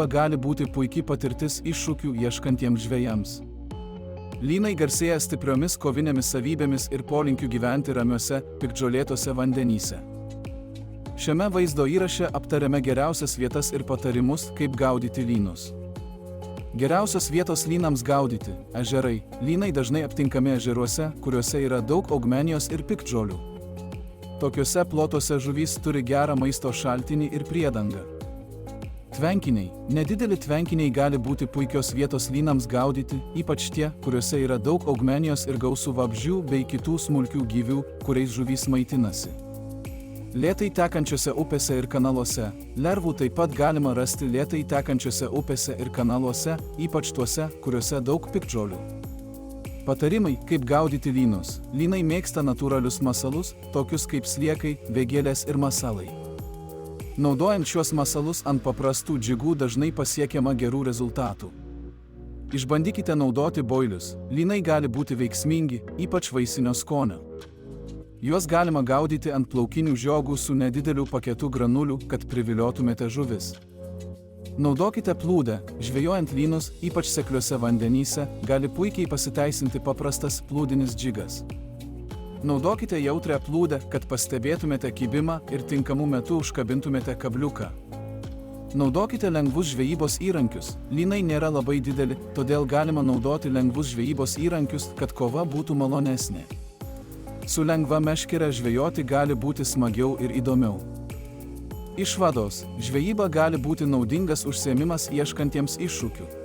žvejyba gali būti puikiai patirtis iššūkių ieškantiems žvejams. Lynai garsėja stipriomis kovinėmis savybėmis ir polinkiu gyventi ramiuose, piktžolėtuose vandenyse. Šiame vaizdo įraše aptariame geriausias vietas ir patarimus, kaip gaudyti lynus. Geriausios vietos lynams gaudyti – ežerai. Lynai dažnai aptinkami ežeruose, kuriuose yra daug augmenijos ir piktžolių. Tokiuose plotuose žuvys turi gerą maisto šaltinį ir priedangą. Tvenkiniai. Nedideli tvenkiniai gali būti puikios vietos lynams gaudyti, ypač tie, kuriuose yra daug augmenijos ir gausų vabzdžių bei kitų smulkių gyvių, kuriais žuvys maitinasi. Lėtai tekančiose upėse ir kanaluose. Lervų taip pat galima rasti lėtai tekančiose upėse ir kanaluose, ypač tuose, kuriuose daug piktžolių. Patarimai, kaip gaudyti lynus. Lynai mėgsta natūralius masalus, tokius kaip sliekai, vėgėlės ir masalai. Naudojant šiuos masalus ant paprastų džigų dažnai pasiekiama gerų rezultatų. Išbandykite naudoti boilius. Lynai gali būti veiksmingi, ypač vaisinio skonio. Juos galima gaudyti ant plaukinių žiogų su nedideliu paketu granulių, kad priviliotumėte žuvis. Naudokite plūdę. Žvejojant lynus, ypač sekliuose vandenyse, gali puikiai pasiteisinti paprastas plūdinis džigas. Naudokite jautrią plūdę, kad pastebėtumėte kibimą ir tinkamu metu užkabintumėte kabliuką. Naudokite lengvus žvejybos įrankius. Lynai nėra labai dideli, todėl galima naudoti lengvus žvejybos įrankius, kad kova būtų malonesnė. Su lengva meškere žvejoti gali būti smagiau ir įdomiau. Išvados. Žvejyba gali būti naudingas užsiėmimas ieškantiems iššūkių.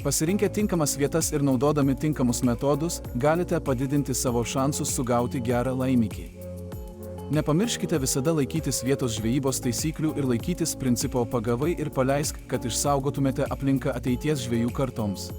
Pasirinkę tinkamas vietas ir naudodami tinkamus metodus, galite padidinti savo šansus sugauti gerą laimikį. Nepamirškite visada laikytis vietos žvejybos taisyklių ir laikytis principo pagavai ir paleisk, kad išsaugotumėte aplinką ateities žvejų kartoms.